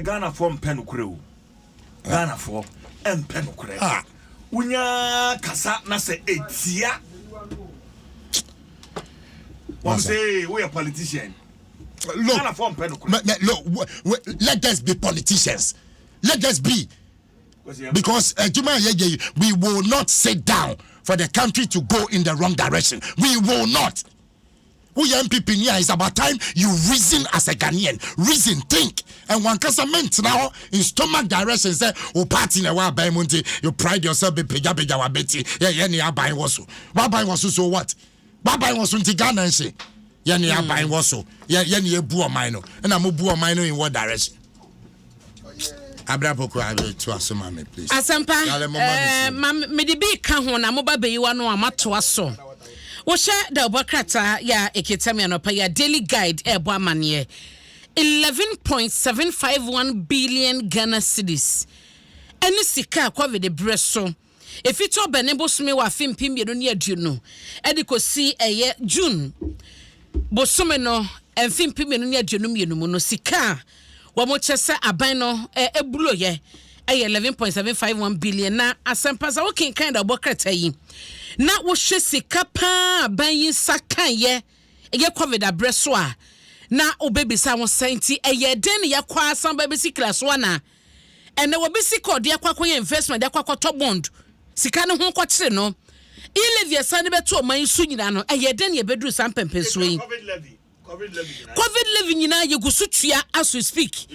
Ghana form pen crew. Ghana for and pen crew. Unya kasa na se etia. One say we are politicians. Look, let us be politicians. Let us be. Because we will not sit down for the country to go in the wrong direction. We will not. We MPP here, it's about time you reason as a Ghanaian. Reason, think. And one casament now in stomach direction say, oh, party na wa buy monte, you pride yourself be peja wa beti. Yeah, buying wasu. Wa buying wasu so what? Wa buying wasu nti Ghana nse. Yeah, buying wasu. Yeah, buo mino. And I'm buo mino in what direction? Abrapoko to asoma me please. Asempa me de bi ka ho na mo ba be yiwa no amato aso. Wo share the obokrata ya eketami anopa ya daily guide ebo amane 11.751 billion Ghana cedis. Eni sika kwa de breso. Efito benebo sume wa fimpim ye no ne aduno. E de kosi eye June. Bosome no emfimpim ye no ne aduno mienu mu no sika wamo chese aban no ebulo ye 11.751 billion na asempa za wokin kind of obokrata yi. Na wo hwe sika pa aban yi sakan ye covid abreso a na obebisa won senti den ya kwa san babesi class 1 na ene wo bisi code ya kwa investment ya kwa top bond sika ne ho kwakire no ilevia san beto man su nyina no den ye bedru san pempeso yi covid levy nyina ye gusu tua as we speak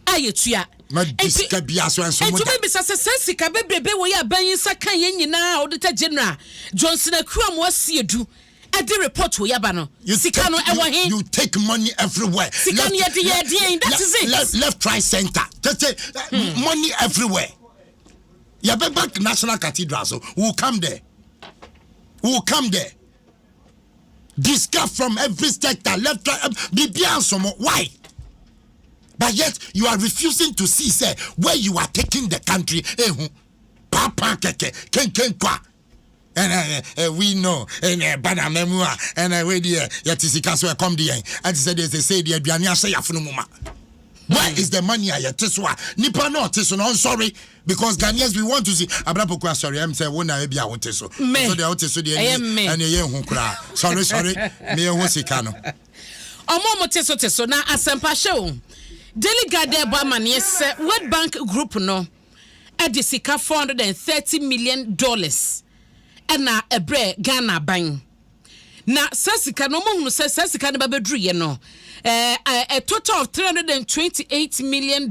ayetua Madisca biaso and so much. And to be sika bebrebe we ya ban sakan ye nyina auditor general Johnson Akuam was do at the report we yaba no sika no ewo he you take money everywhere sika no that is it left right center money everywhere ya be back national cathedral so who come there discuss from every sector left right why. But yet you are refusing to see, say, where you are taking the country. Papa keke, ken kwa. And we know, and banamemua, and I wait here, yet is the come there. And said, they say, the Biania say, where is the money? I teswa. Nipa no teso. I'm sorry. Because Ghanaians, we want to see. Abrapoko, sorry, I'm saying, when I be out teso. So the out teso, and a young kra. Sorry, me a wasikano. Omo teso na asempa show. Daily Guide Bama yes World Bank Group no edisika $430 million and na ebre Ghana ban na sasika no mo hunu sasika ne babedru ye no a total of $328 million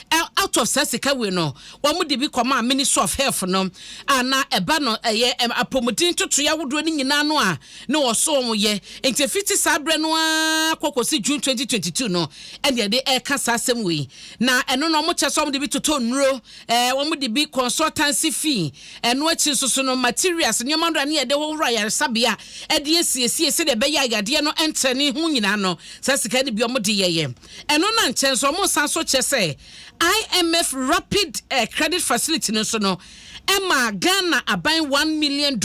out of sasika we no wamu de bi kwama Ministry of Health no ana eba no apomodin toto ya wodo ni nyina no a ne wo so mo ye enti fiti sabre no kokosi June 2022 no ende de ka sasem we na eno no mo cheso mo de bi toto nuro wamu de bi consultancy fee eno achi so no materials nyoma ndo ne de wo wura ya sabia ede esiesie se de be ya yade no entene hu nyina no sasika ne bi omo de ye eno na nchen so mo san so chese IMF rapid credit facility no so no Emma Ghana aban $1 million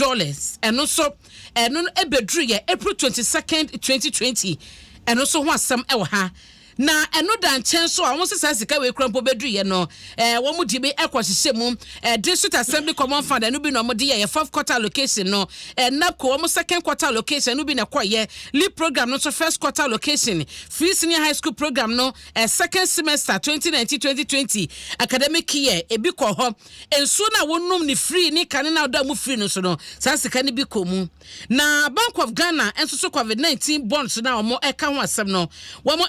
and also no ebedru ye April 22nd 2020 and also ho asem e wo ha na eno dan chen so a won sesa sika we krampo bedru ye no wo mu di be ekwahye mu district assembly common fund no bi no mo di ye 4th quarter allocation no na ko wo 2nd quarter allocation no bi na kwaye leap program no so 1st quarter allocation free senior high school program no 2nd semester 2019-2020 academic year e bi ko ho enso na wonum ni free ni kan na da mu free no so no sa sika ni bi ko mu na Bank of Ghana enso so COVID-19 bonds na wo eka ho asem no wo mo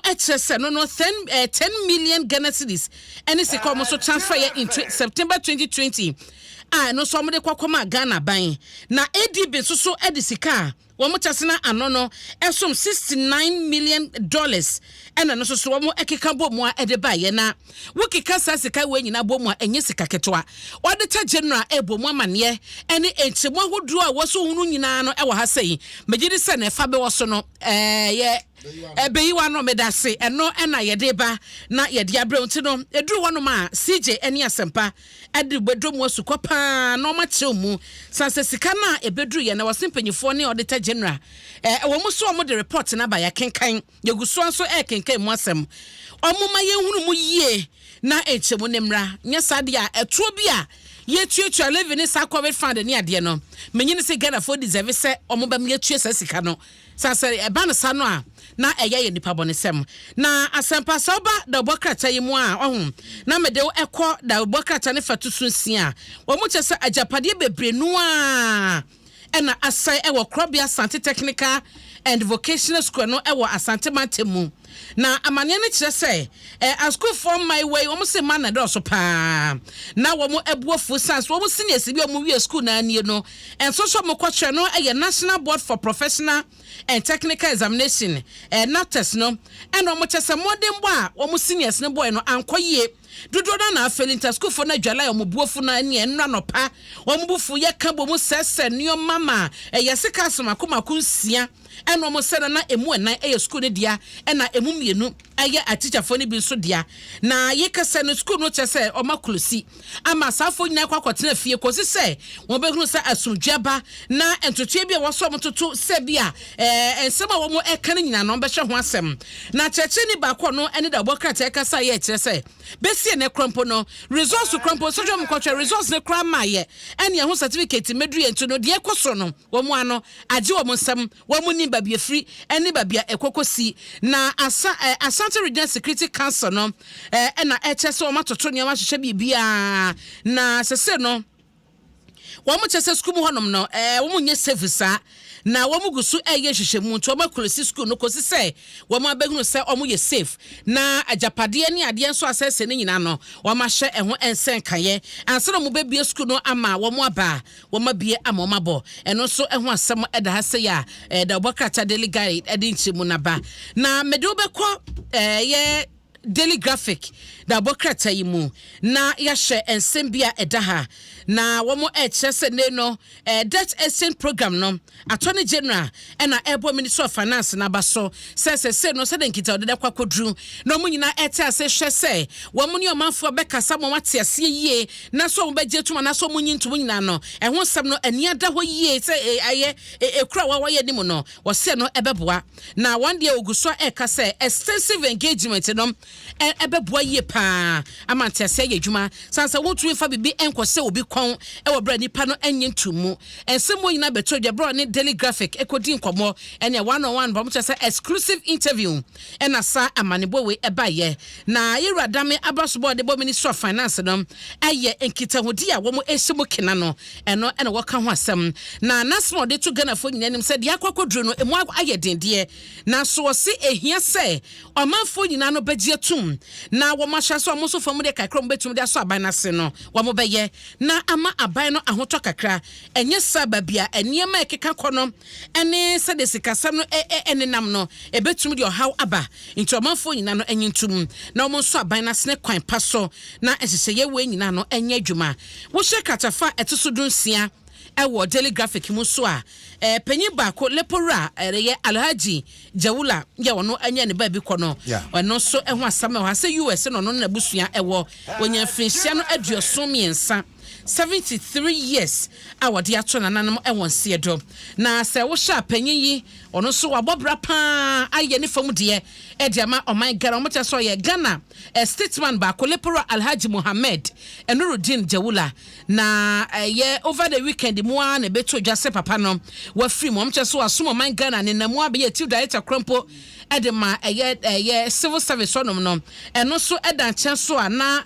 no 10 million Ghana cedis and it's a transfer in September 2020 no so amode kwakoma Ghana ban na ADB so edisika wo mo chasena anono esom $69 million and no so wo mo ekeka bo mo ede ba ye na wo kika sasika we nyina bo mo enye sika ketwa auditor general ebo mo amane ene enchemo ahodu a wo so hunu nyina no e wo ha sei megidi se na fa be wo so no ye ebeyiwa no medase eno na yede ba na yede abrɛnti no eduru wono ma CJ eni asempa ade bedom wasukopa pa no ma chemu sanse sika na ebedru ye na wasimpanyifo ne auditor general wo mu so mo de report na ba ya kenkan yeguso nso kenkan mu asem omuma ye hunu mu yie na echemu nemra nya sade a etuo bi a ye tuatua live ne sa covid fund ne ade no menyi ne se Ghana for deserve se omoba me tuatua sa sika no sanse eba ne sa no a na ye nipa bonesem na asempa soba da bokrata yi mu a ohun na mede ekọ da bokrata ne fatusu nsia wo mu chese ajapade bebre nu a ena asai ewo Krobia Asante Technical and Vocational School no ewo Asante Mantemu na amane ne kire se a school from my way wo mu se man na do so pa na wo mu ebuofu sans wo mu senior sibi wo mu wie school na anie no enso so mo kwatwe no National Board for Professional and Technical Examination NATES no and wo mu chese modern bo a wo mu seniors ne boy no ankoye dodo na afelinta school for na dwala yo buofu na anie nra no pa wo mu bufu ye ka bo mu sese nyo mama yesika asomako nsia eno mo se na emu enan school ne dia na emu mienu aye a teacher for ne bi so dia na ye kase no school no chese o makulusi ama safo nyina kwakotena fie kosi se wo behunu se asumdwaba na entotwe bi a woso mototo se bia ensema wo mo eka nyina no behwe ho asem na cheche ni ba ko no ene da bokrata kasa ye kire se besie ne krompo no resource krompo so dwom kwatwe resource ne kra maye ene ho certificate medu ye ntu no de ekoso no wo mo ano age wo mo nsem wo mo ni babia free ene babia ekokosi na Asante Regional Security Council no na echeso matoto ne ma hwehwe bibia na sese no wo mo chese school mu honom no wo mo nye service na wo mo gusu eye hwehwemu nto ma kulisi school no kosi se wo mo abegunu se o mo ye safe na ajapade ne ade nso asese ne nyina no wo ma hye eho ensen kaye anse no mo bebie school no ama wo mo aba wo ma bie ama mo abo eno so eho asem eda ha se ya da bokrata delegate ede nchimu na ba na mede obekọ ye daily graphic da bokrata yi mu na ya hye ensem bia eda ha na womo chese ne no debt exchange program no attorney general na ebo minister of finance na baso se no se den kita de kwakodru no mu nyina ase hwese womo ne omanfo bekasa mo wate ase yie na so mo begye tuma na so mo nyinto mo nyina no ho sam no ani ada ho yie se aye ekura wa ye nimu no wo se no ebeboa na one day oguso kase extensive engagement no ebeboa yie pa amante ase ye dwuma sansa wotu fa bibi enkose obi kon ewo bra nipa no enye ntumu ensemo nyina beto dwa bra ne daily graphic ekodi nkomo ene 101 ba mo chese exclusive interview ena sa amanebo we ebaye na yiradame abasobo de bo minister of finance no eye enkitahodi a wo mo esimo kena no eno ena woka ho asem na national de to Ghana fo nyina nim se de akwakodro no emu aye dendie na so se ehia se omanfo nyina no begye tum na wo ma hwa so mo so fam de kakrom betum de so aban na se no wo mo beye na ama aban no ahoto kakra enye sababia eniema ekeka kono ene se de sikasam no enenam no ebetum de ohaw aba nti omanfo nyina no enye ntum na omo so aban na sene kwan paso na ehyehyeye we nyina no enye adwuma wo hye katafa etoso dunsia ewo daily graphic mu so a panyi baako lepora ye Alhaji Jawula ye wono anya ne ba bi kono ono so eho asam ho ase US no na busua ewo wonya finhia no aduoso miensa 73 years awade ato nananam ewon siedo na se wo sha panyin yi ono so wabobra pa aye ne fam de e ama oman Ghana mo so ye Ghana statesman ba koleporo Alhaji Mohammed Enurudin Jawula na ye over the weekend mu na beto dwase papa no wa free mo so asom oman Ghana ne namu abe chief director krompo edema ye civil service onom no eno so edan chen so ana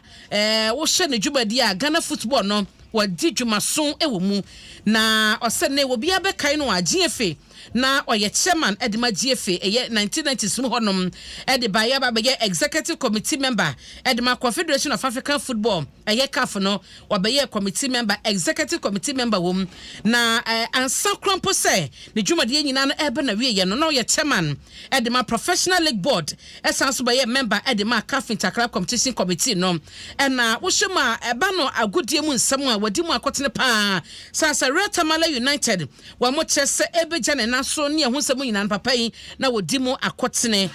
wo hye ne dwumadi a Ghana football no wadi dwumason ewo mu na ose ne wo bia be kai no agiefe na oye chairman edema GFA 1990s mu honom edeba ya ba be executive committee member edema Confederation of African Football CAF no wa be committee member executive committee member wom na ansa krompo se ne dwumade nyina no ebe na wie ye no na oye chairman edema Professional League Board esanso be member edema CAF Interclub Competition Committee no na wo hwema eba no agodie mu nsam a wadi mu akotene pa Sasa Retamala United wa mo chese ebe jane na so ne ho nsɛm nyina papa yi na wodi mu akotene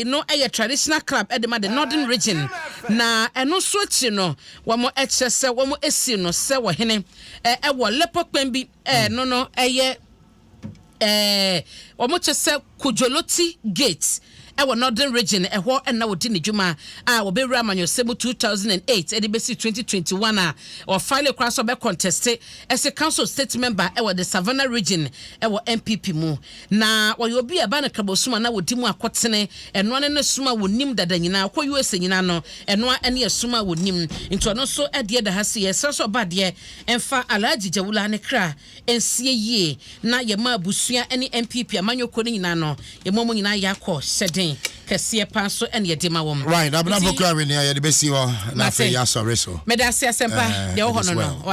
no traditional club the northern region na ɛno so akyi no wɔn ɛkyɛ sɛ wɔn esi no sɛ wɔ hene ɛwɔ lepo kpɛn bi no ɛyɛ wɔn kyɛ sɛ Kujoloti gate ɛwɔ northern region ɛhɔ ɛna wodi ne dwuma a wɔbɛwura amanyɔsɛm 2008 ɛde bɛsi 2021 a ɔfile kora so bɛ contest ɛsɛ council state member ɛwɔ the Savannah region ɛwɔ MPP mu na wɔyɛ obi a ba na kabosuma na wodi mu akɔtene ɛnoa ne suma wonim dada nyina kɔ USA nyina no ɛnoa ɛne suma wonim nti ɔno so ɛdeɛ da ha se yɛsɛ so ba deɛ ɛmfa Alhaji Jawula ne kra ɛnsie yie na yɛma abusua ɛne MPP amanyɔkɔ ne nyina no yɛmɔ mu nyina yakɔ hyɛden kɛseɛ pa so ɛne yɛde ma wɔm right abna bokra we ne yɛde bɛsi hɔ na afɛ yɛ asɔre so medase asempa deɛ wo hɔ no no